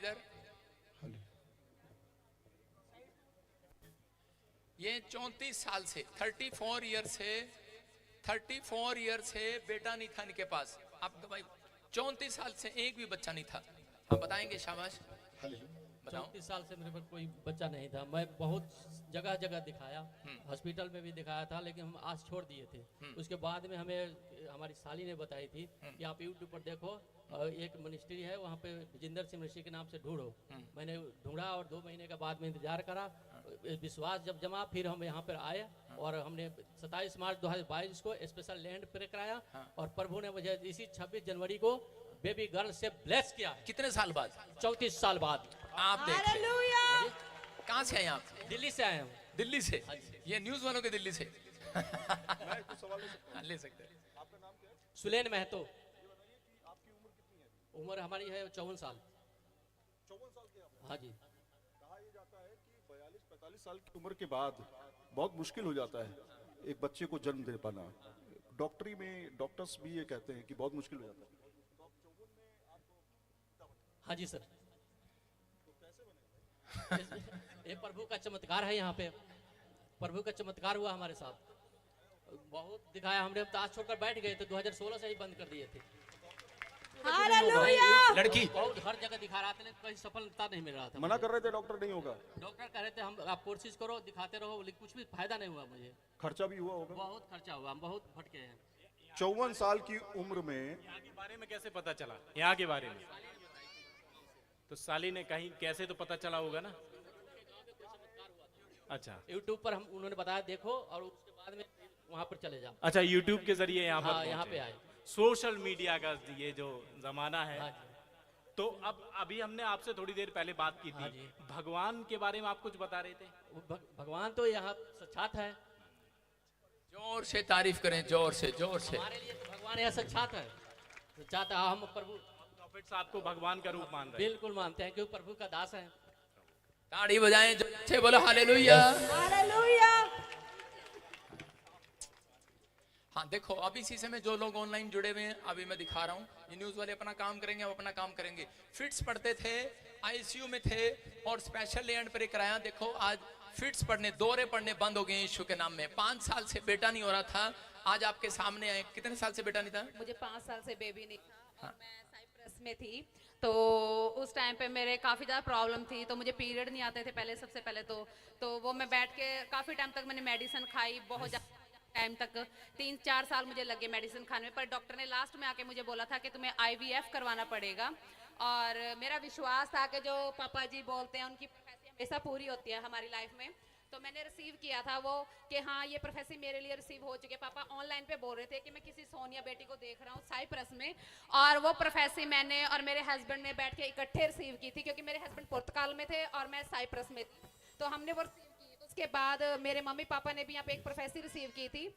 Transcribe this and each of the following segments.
इधर ये 34 साल से 34 ईयर से बेटा नहीं था इनके पास। आप भाई 34 साल से एक भी बच्चा नहीं था। आप बताएंगे? शाबाश। बताओ। 34 साल से मेरे पर कोई बच्चा नहीं था। मैं बहुत जगह जगह दिखाया, हॉस्पिटल में भी दिखाया था, लेकिन हम आज छोड़ दिए थे। उसके बाद में हमें हमारी साली ने बताई थी कि आप यूट्यूब पर देखो, एक मिनिस्ट्री है वहाँ पे विजेंद्र सिंह ऋषि के नाम से ढूंढो। मैंने ढूंढा और 2 महीने के बाद में इंतजार करा, विश्वास जब जमा फिर हम यहाँ पर आए और हमने 27 मार्च 2022 को स्पेशल लैंड प्रे कराया और प्रभु ने मुझे इसी 26 जनवरी को बेबी गर्ल से ब्लेस किया। कितने साल बाद? 34 साल बाद। आप देखिए कहाँ से आए आप? दिल्ली से आए हम। दिल्ली से? ये न्यूज वालों के दिल्ली से। मैं कुछ सवाल ले सकते हैं। आपका नाम क्या है? सुलेन महतो। ये बताइए कि आपकी उम्र कितनी है? उम्र हमारी है 54 साल। 54 साल के आप? हाँ जी। कहा यह जाता है कि 42-45 साल की उम्र के बाद बहुत मुश्किल हो जाता है एक बच्चे को जन्म दे पाना। डॉक्टरी में डॉक्टर्स भी ये कहते हैं कि बहुत मुश्किल हो जाता है। तो आप 54 में आपको हाँ जी सर। तो कैसे बने? ये प्रभु का चमत्कार है। यहाँ पे प्रभु का चमत्कार हुआ हमारे साथ। बहुत दिखाया हमने, तो आज छोड़कर बैठ गए थे। 2016 से ही बंद कर दिए थे। हालेलुया। लड़की बहुत हर जगह दिखा रहा था, लेकिन कहीं सफलता नहीं मिल रहा था। मना कर रहे थे डॉक्टर नहीं होगा। डॉक्टर कह रहे थे हम आप कोशिश करो, दिखाते रहो, लेकिन कुछ भी फायदा नहीं हुआ मुझे। खर्चा भी हुआ होगा। बहुत खर्चा हुआ, हम बहुत भटके हैं। 54 साल की उम्र में यहाँ के बारे में कैसे पता चला? यहाँ के बारे में तो साली ने कहीं कैसे तो पता चला होगा ना। अच्छा यूट्यूब पर हम उन्होंने बताया देखो, और उसके बाद में वहाँ पर चले जाओ। अच्छा, यूट्यूब के जरिए यहाँ पर हाँ, यहाँ पे आए। सोशल मीडिया का ये जो जमाना है, हाँ जी। तो अब अभी हमने आपसे थोड़ी देर पहले बात की हाँ थी जी। भगवान के बारे में, आप कुछ बता रहे थे। भगवान तो यहाँ साक्षात है। जोर से तारीफ करें, जोर से जोर से। हमारे लिए तो भगवान यहाँ साक्षात है। साक्षात है। हम प्रभु प्रॉफिट साहब को भगवान का रूप मान रहे हैं। बिल्कुल मानते हैं, क्योंकि प्रभु का दास है। ताड़ी बजाएं जोर से, बोलो हालेलुया। हालेलुया। हाँ देखो, अभी इसी समय जो लोग ऑनलाइन जुड़े हुए हैं, अभी मैं दिखा रहा हूँ। ये न्यूज वाले अपना काम करेंगे, हम अपना काम करेंगे। फिट्स पढ़ते थे, आईसीयू में थे और स्पेशल लैंड पर कराया। देखो आज फिट्स पढ़ने, दौरे पढ़ने बंद हो गए यीशु के नाम में। 5 साल से बेटा नहीं हो रहा था, आज आपके सामने आए। कितने साल से बेटा नहीं था? मुझे 5 साल से बेबी नहीं था और हाँ। मैं साइप्रस में थी। तो उस टाइम पे मेरे काफ़ी ज़्यादा प्रॉब्लम थी, तो मुझे पीरियड नहीं आते थे पहले। सबसे पहले तो वो मैं बैठ के काफ़ी टाइम तक मैंने मेडिसिन खाई, बहुत ज़्यादा टाइम तक 3-4 साल मुझे लगे मेडिसिन खाने में। पर डॉक्टर ने लास्ट में आके मुझे बोला था कि तुम्हें IVF करवाना पड़ेगा। और मेरा विश्वास था कि जो पापा जी बोलते हैं उनकी प्रोफेसी हमेशा पूरी होती है हमारी लाइफ में। तो मैंने रिसीव किया था वो कि हाँ ये प्रोफेसी मेरे लिए रिसीव हो चुके। पापा ऑनलाइन पे बोल रहे थे कि मैं किसी सोनिया बेटी को देख रहा हूँ साइप्रस में, और वो प्रोफेसी मैंने और मेरे हस्बैंड ने बैठ के इकट्ठे रिसीव की थी, क्योंकि मेरे हस्बैंड पुर्तगाल में थे और मैं साइप्रस में थी। तो हमने वो रिसीव की। उसके बाद मेरे मम्मी पापा ने भी यहाँ पे एक प्रोफेसी रिसीव की थी।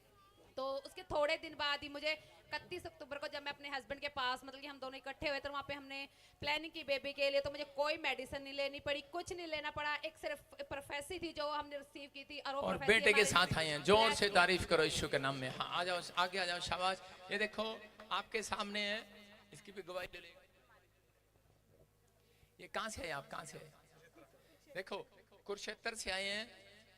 तो उसके थोड़े दिन बाद ही मुझे 31 अक्टूबर को जब मैं अपने हस्बैंड के पास, मतलब कि हम दोनों इकट्ठे हुए, तो वहाँ पे हमने प्लानिंग की बेबी के लिए। तो मुझे कोई मेडिसिन नहीं लेनी पड़ी, कुछ नहीं लेना पड़ा, एक सिर्फ प्रोफेसी थी जो हमने रिसीव की थी। और वो और प्रोफेसी बेटे के हमारे साथ आए हैं। जोर से तारीफ करो यीशु के नाम में। हाँ आ जाओ, आगे आ जाओ, शाबाश। ये देखो आपके सामने है, इसकी भी गवाही ले लेगा। ये कहाँ से है? आप कहाँ से है? देखो कुरुक्षेत्र से आए हैं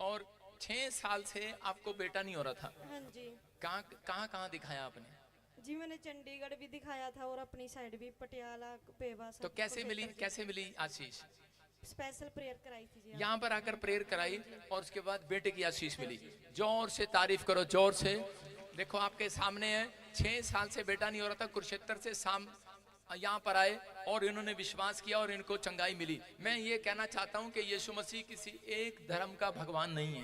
और 6 साल से आपको बेटा नहीं हो रहा था। हाँ जी। कहाँ दिखाया आपने? जी मैंने चंडीगढ़ भी दिखाया था और अपनी साइड भी पटियाला पेवा सब तो कैसे कुरुक्षेत्र मिली आशीष? स्पेशल प्रेयर कराई थी जी। यहाँ पर आकर प्रेयर कराई और उसके बाद बेटे की आशीष मिली। जोर से तारीफ करो, जोर से। देखो आपके सामने है, 6 साल से बेटा नहीं हो रहा था। कुरुक्षेत्र से यहाँ पर आए और इन्होंने विश्वास किया और इनको चंगाई मिली। मैं ये कहना चाहता हूँ कि यीशु मसीह किसी एक धर्म का भगवान नहीं है,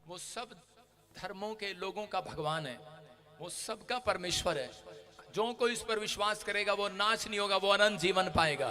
वो सब धर्मों के लोगों का भगवान है, वो सबका परमेश्वर है। जो कोई इस पर विश्वास करेगा वो नाश नहीं होगा, वो अनंत जीवन पाएगा,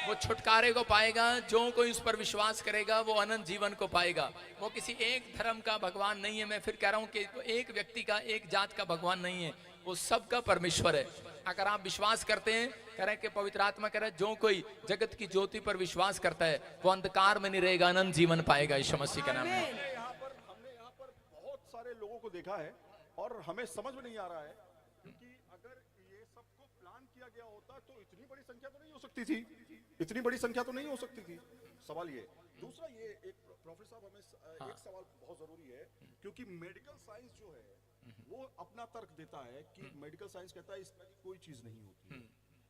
वो छुटकारे को पाएगा। जो कोई इस पर विश्वास करेगा वो अनंत जीवन को पाएगा। वो किसी एक धर्म का भगवान नहीं है। मैं फिर कह रहा हूँ कि एक व्यक्ति का, एक जात का भगवान नहीं है, वो सबका परमेश्वर है। अगर आप विश्वास करते हैं, कह रहे कि पवित्र आत्मा कह रहा है जो कोई जगत की ज्योति पर विश्वास करता है वो अंधकार में नहीं रहेगा, अनंत जीवन पाएगा यीशु मसीह के नाम में। हमने यहाँ पर बहुत सारे लोगों को देखा है और हमें समझ में नहीं आ रहा है, क्योंकि अगर ये सबको प्लान किया गया होता होता तो इतनी बड़ी संख्या तो नहीं हो सकती थी, इतनी बड़ी संख्या तो नहीं हो सकती थी। सवाल ये दूसरा, ये एक प्रोफेसर साहब हमें एक सवाल बहुत जरूरी है, क्योंकि मेडिकल साइंस जो है वो अपना तर्क देता है कि मेडिकल साइंस कहता है इस तरह की कोई चीज नहीं होती।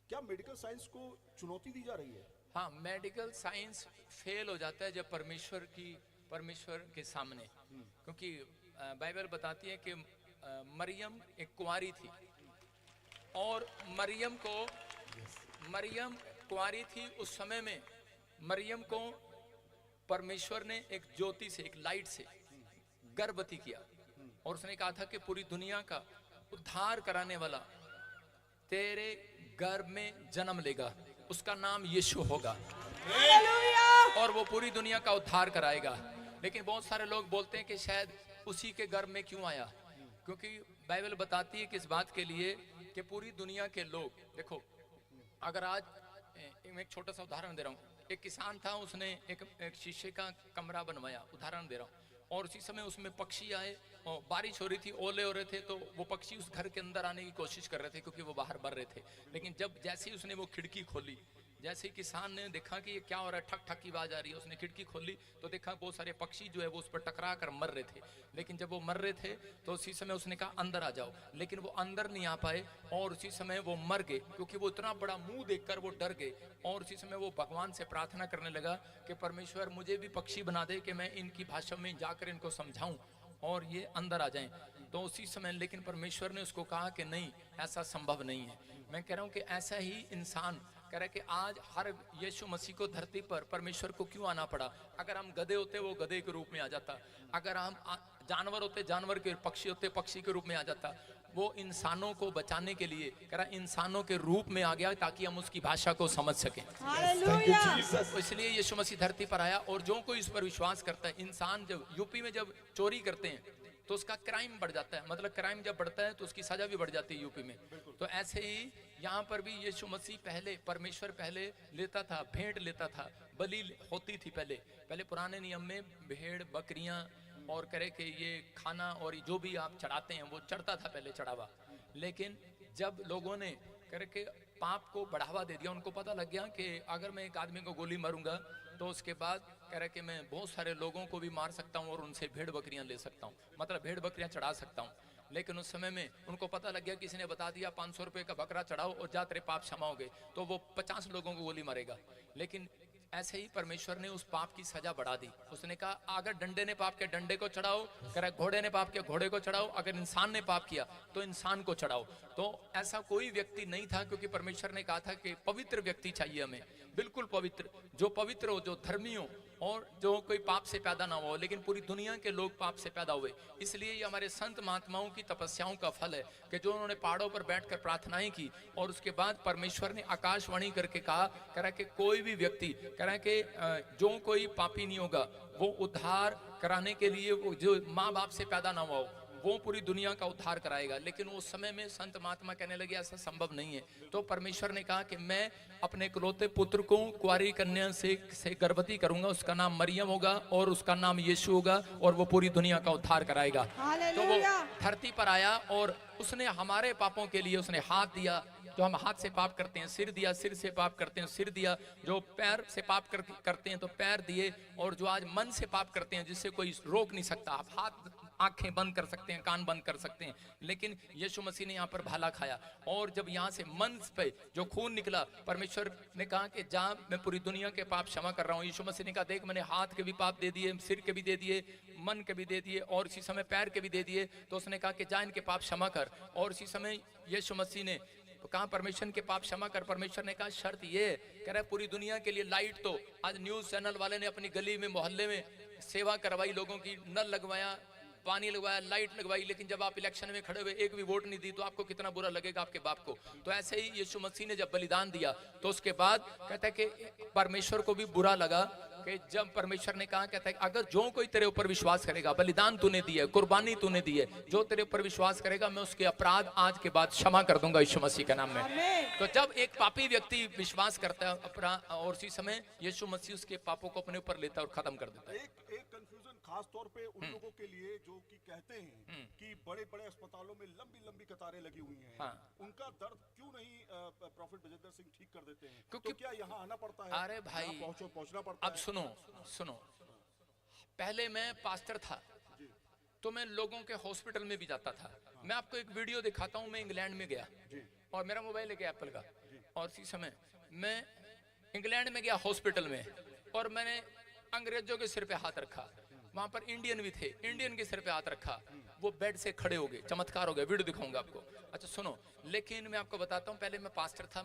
क्या मेडिकल साइंस को चुनौती दी जा रही है? हाँ, मेडिकल साइंस फेल हो जाता है जब परमेश्वर के सामने, क्योंकि बाइबल बताती है कि मरियम एक कुंवारी थी और मरियम कुंवारी थी। उस समय में मरियम को परमेश्वर ने एक ज्योति से, एक लाइट से गर्भवती किया और उसने कहा था कि पूरी दुनिया का उद्धार कराने वाला तेरे गर्भ में जन्म लेगा, उसका नाम यीशु होगा और वो पूरी दुनिया का उद्धार कराएगा। लेकिन बहुत सारे लोग बोलते हैं कि शायद उसी के गर्भ में क्यों आया, क्योंकि बाइबल बताती है कि इस बात के लिए कि पूरी दुनिया के लोग, देखो अगर आज मैं एक छोटा सा उदाहरण दे रहा हूँ, एक किसान था, उसने एक शीशे का कमरा बनवाया, उदाहरण दे रहा हूँ, और उसी समय उसमें पक्षी आए और बारिश हो रही थी, ओले हो रहे थे, तो वो पक्षी उस घर के अंदर आने की कोशिश कर रहे थे क्योंकि वो बाहर मर रहे थे। लेकिन जैसे ही उसने वो खिड़की खोली, जैसे ही किसान ने देखा कि ये क्या हो रहा है, ठक ठक की आवाज आ रही है, उसने खिड़की खोली तो देखा बहुत सारे पक्षी जो है वो उस पर टकरा कर मर रहे थे। लेकिन जब वो मर रहे थे तो उसी समय उसने कहा अंदर आ जाओ, लेकिन वो अंदर नहीं आ पाए और उसी समय वो मर गए, क्योंकि वो इतना बड़ा मुंह देखकर वो डर गए। और उसी समय वो भगवान से प्रार्थना करने लगा कि परमेश्वर मुझे भी पक्षी बना दे कि मैं इनकी भाषा में जाकर इनको समझाऊं और ये अंदर आ जाएं। तो उसी समय लेकिन परमेश्वर ने उसको कहा कि नहीं, ऐसा संभव नहीं है। मैं कह रहा हूं कि ऐसा ही इंसान कह रहा है कि आज हर यीशु मसीह को धरती पर परमेश्वर को क्यों आना पड़ा। अगर हम गधे होते वो गधे के रूप में आ जाता, अगर हम जानवर होते जानवर के, पक्षी होते पक्षी के रूप में आ जाता। वो इंसानों को बचाने के लिए कह रहा इंसानों के रूप में आ गया ताकि हम उसकी भाषा को समझ सकें। तो इसलिए यीशु मसीह धरती पर आया और जो कोई इस पर विश्वास करता है, इंसान जब यूपी में जब चोरी करते हैं तो उसका क्राइम बढ़ जाता है, मतलब क्राइम जब बढ़ता है तो उसकी सजा भी बढ़ जाती है यूपी में। तो ऐसे ही यहाँ पर भी यीशु मसीह पहले, परमेश्वर पहले लेता था, भेंट लेता था, बलि होती थी पहले पुराने नियम में भेड़ बकरियां और करे कि ये खाना और जो भी आप चढ़ाते हैं वो चढ़ता था पहले चढ़ावा। लेकिन जब लोगों ने करे के पाप को बढ़ावा दे दिया, उनको पता लग गया कि अगर मैं एक आदमी को गोली मारूंगा तो उसके बाद कह रहा कि मैं बहुत सारे लोगों को भी मार सकता हूँ और उनसे भेड़ बकरियां ले सकता हूँ, मतलब भेड़ बकरियां चढ़ा सकता हूँ। लेकिन उस समय में उनको पता लग गया, किसी ने बता दिया 500 रुपए का बकरा चढ़ाओ और जा तेरे पाप क्षमा हो गए, तो वो 50 लोगों को गोली मारेगा। लेकिन ऐसे ही परमेश्वर ने उस पाप की सजा बढ़ा दी। उसने कहा अगर डंडे ने पाप किया डंडे को चढ़ाओ, कह घोड़े ने पाप किया घोड़े को चढ़ाओ, अगर इंसान ने पाप किया तो इंसान को चढ़ाओ। तो ऐसा कोई व्यक्ति नहीं था, क्योंकि परमेश्वर ने कहा था कि पवित्र व्यक्ति चाहिए हमें, बिल्कुल पवित्र, जो पवित्र हो, जो धर्मी हो और जो कोई पाप से पैदा ना हो। लेकिन पूरी दुनिया के लोग पाप से पैदा हुए। इसलिए ये हमारे संत महात्माओं की तपस्याओं का फल है कि जो उन्होंने पहाड़ों पर बैठकर प्रार्थनाएं की और उसके बाद परमेश्वर ने आकाशवाणी करके कहा, कह रहा कि कोई भी व्यक्ति, कह रहा कि जो कोई पापी नहीं होगा वो उद्धार कराने के लिए, वो जो माँ बाप से पैदा ना हुआ हो वो पूरी दुनिया का उद्धार कराएगा। लेकिन उस समय में संत महात्मा कहने लगे ऐसा संभव नहीं है। तो परमेश्वर ने कहा कि मैं अपने इकलौते पुत्र को कुंवारी कन्या से गर्भवती करूंगा, उसका नाम मरियम होगा और उसका नाम यीशु होगा और वो पूरी दुनिया का उद्धार कराएगा। तो वो धरती पर आया और उसने हमारे पापों के लिए उसने हाथ दिया, जो हम हाथ से पाप करते हैं, सिर दिया, सिर से पाप करते हैं सिर दिया, जो पैर से पाप करते हैं तो पैर दिए, और जो आज मन से पाप करते हैं जिससे कोई रोक नहीं सकता। आप हाथ आंखें बंद कर सकते हैं, कान बंद कर सकते हैं, लेकिन यीशु मसीह ने यहाँ पर भाला खाया। और जब यहाँ से मन पे जो खून निकला, परमेश्वर ने कहा कि जा मैं पूरी दुनिया के पाप क्षमा कर रहा हूँ। यीशु मसीह ने कहा देख मैंने हाथ के भी पाप दे दिए, सिर के भी दे दिए, मन के भी दे दिए और इसी समय पैर के भी दे दिए। तो उसने कहा कि जा इनके पाप क्षमा कर। और इसी समय यीशु मसीह ने कहा परमेश्वर के पाप क्षमा कर। परमेश्वर ने कहा शर्त ये, कह रहा है पूरी दुनिया के लिए लाइट, तो आज न्यूज चैनल वाले ने अपनी गली में मोहल्ले में सेवा करवाई, लोगों की नल लगवाया, पानी लगवाया, लाइट लगवाई, लेकिन जब आप इलेक्शन में खड़े हुए एक भी वोट नहीं दी तो आपको कितना बुरा लगेगा आपके बाप को। तो ऐसे ही यीशु मसीह ने जब बलिदान दिया तो उसके बाद कहता है कि परमेश्वर को भी बुरा लगा कि जब परमेश्वर ने कहा, कहता है अगर जो कोई तेरे ऊपर विश्वास करेगा, बलिदान तूने दी है, कुर्बानी तूने दी है, जो तेरे ऊपर विश्वास करेगा मैं उसके अपराध आज के बाद क्षमा कर दूंगा यीशु मसीह के नाम में। तो जब एक पापी व्यक्ति विश्वास करता है अपराध, और उसी समय यीशु मसीह उसके पापों को अपने ऊपर लेता है और खत्म कर देता है। एक कंफ्यूजन खास तौर पे उन लोगों के लिए जो कि कहते हैं कि बड़े बड़े अस्पतालों में लंबी लंबी कतारें लगी हुई हैं, हाँ। उनका दर्द क्यों नहीं प्रॉफिट विजेंद्र सिंह ठीक कर देते हैं? क्योंकि- तो क्या यहाँ आना पड़ता है? अरे भाई, यहाँ पहुंचना पड़ता अब है? सुनो, पहले मैं पास्टर था तो मैं लोगों के हॉस्पिटल में भी जाता था। मैं आपको एक वीडियो दिखाता हूँ। मैं इंग्लैंड में गया और मेरा मोबाइल लेके एप्पल का, और इसी समय मैं इंग्लैंड में गया हॉस्पिटल में, और मैंने अंग्रेजों के सिर पे हाथ रखा। वहां पर इंडियन भी थे, इंडियन के सिर पे हाथ रखा, वो बेड से खड़े हो गए, चमत्कार हो गया। वीडियो दिखाऊंगा आपको। अच्छा सुनो, लेकिन मैं आपको बताता हूँ, पहले मैं पास्टर था।